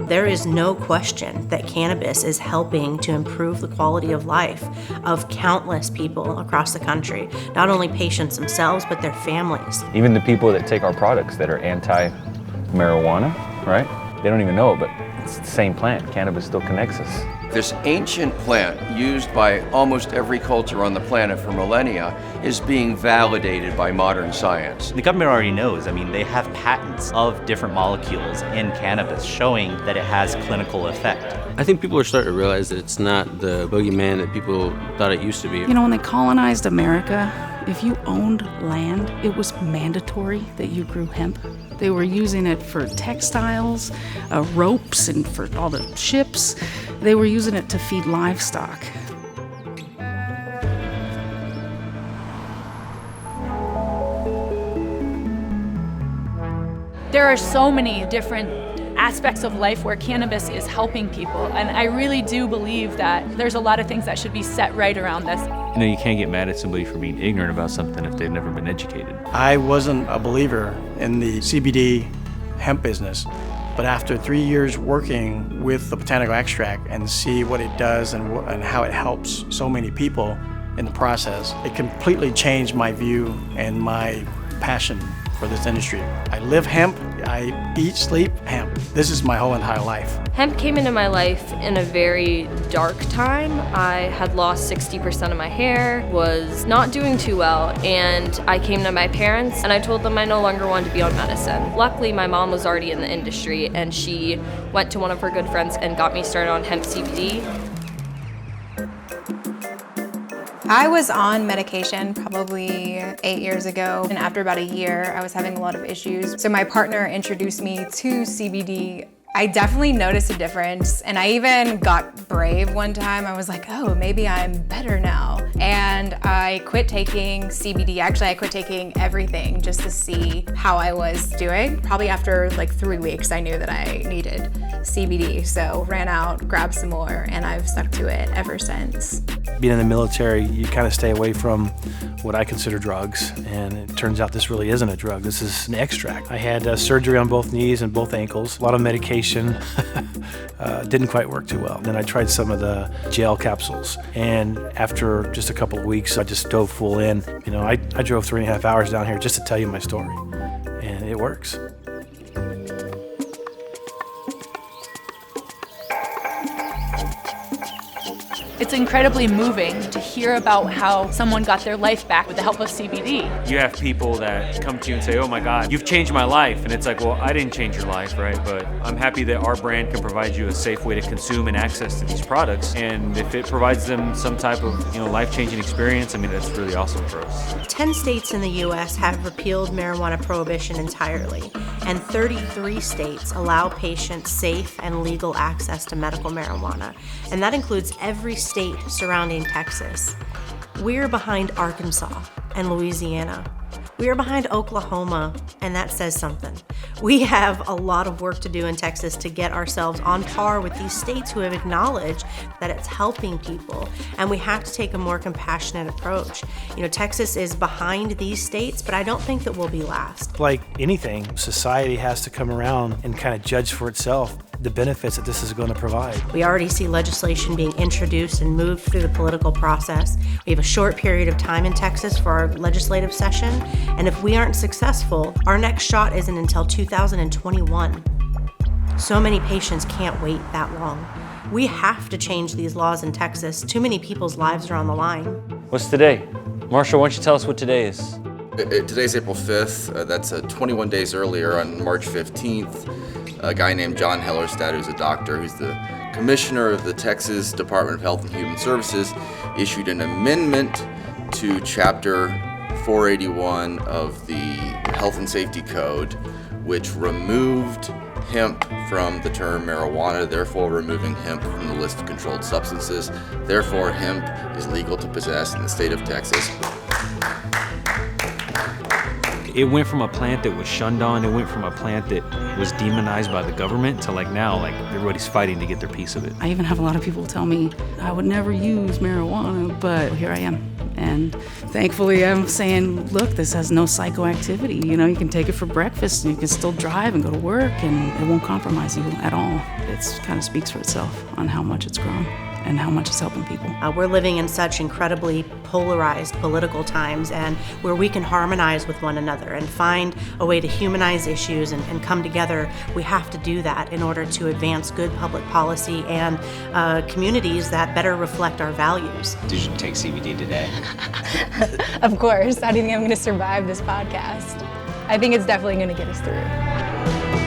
There is no question that cannabis is helping to improve the quality of life of countless people across the country, not only patients themselves, but their families. Even the people that take our products that are anti-marijuana, right? They don't even know it, but it's the same plant. Cannabis still connects us. This ancient plant, used by almost every culture on the planet for millennia, is being validated by modern science. The government already knows. I mean, they have patents of different molecules in cannabis showing that it has clinical effect. I think people are starting to realize that it's not the boogeyman that people thought it used to be. You know, when they colonized America, if you owned land, it was mandatory that you grew hemp. They were using it for textiles, ropes, and for all the ships. They were using it to feed livestock. There are so many different aspects of life where cannabis is helping people, and I really do believe that there's a lot of things that should be set right around this. You know, you can't get mad at somebody for being ignorant about something if they've never been educated. I wasn't a believer in the CBD hemp business, but after 3 years working with the botanical extract and see what it does and how it helps so many people in the process, it completely changed my view and my passion for this industry. I live hemp, I eat, sleep hemp. This is my whole entire life. Hemp came into my life in a very dark time. I had lost 60% of my hair, was not doing too well, and I came to my parents and I told them I no longer wanted to be on medicine. Luckily, my mom was already in the industry and she went to one of her good friends and got me started on hemp CBD. I was on medication probably 8 years ago, and after about a year, I was having a lot of issues. So my partner introduced me to CBD. I definitely noticed a difference, and I even got brave one time. I was like, oh, maybe I'm better now. And I quit taking CBD. Actually, I quit taking everything just to see how I was doing. Probably after like 3 weeks, I knew that I needed CBD. So ran out, grabbed some more, and I've stuck to it ever since. Being in the military, you kind of stay away from what I consider drugs, and it turns out this really isn't a drug. This is an extract. I had surgery on both knees and both ankles, a lot of medication. Didn't quite work too well. Then I tried some of the gel capsules, and after just a couple of weeks, I just dove full in. You know, I drove 3.5 hours down here just to tell you my story, and it works. It's incredibly moving to hear about how someone got their life back with the help of CBD. You have people that come to you and say, oh my God, you've changed my life. And it's like, well, I didn't change your life, right? But I'm happy that our brand can provide you a safe way to consume and access to these products. And if it provides them some type of, life-changing experience, I mean, that's really awesome for us. 10 states in the U.S. have repealed marijuana prohibition entirely, and 33 states allow patients safe and legal access to medical marijuana. And that includes every state surrounding Texas. We're behind Arkansas and Louisiana. We are behind Oklahoma, and that says something. We have a lot of work to do in Texas to get ourselves on par with these states who have acknowledged that it's helping people, and we have to take a more compassionate approach. Texas is behind these states, but I don't think that we'll be last. Like anything, society has to come around and kind of judge for itself the benefits that this is going to provide. We already see legislation being introduced and moved through the political process. We have a short period of time in Texas for our legislative session, and if we aren't successful, our next shot isn't until 2021. So many patients can't wait that long. We have to change these laws in Texas. Too many people's lives are on the line. What's today? Marshall, why don't you tell us what today is? Today's April 5th. That's 21 days earlier on March 15th. A guy named John Hellerstedt, who's a doctor, who's the commissioner of the Texas Department of Health and Human Services, issued an amendment to Chapter 481 of the Health and Safety Code, which removed hemp from the term marijuana, therefore removing hemp from the list of controlled substances. Therefore, hemp is legal to possess in the state of Texas. It went from a plant that was shunned on, it went from a plant that was demonized by the government to now everybody's fighting to get their piece of it. I even have a lot of people tell me I would never use marijuana, but here I am. And thankfully, I'm saying, look, this has no psychoactivity. You know, you can take it for breakfast and you can still drive and go to work and it won't compromise you at all. It kind of speaks for itself on how much it's grown and how much it's helping people. We're living in such incredibly polarized political times, and where we can harmonize with one another and find a way to humanize issues and come together, we have to do that in order to advance good public policy and communities that better reflect our values. Did you take CBD today? Of course. How do you think I'm going to survive this podcast? I think it's definitely going to get us through.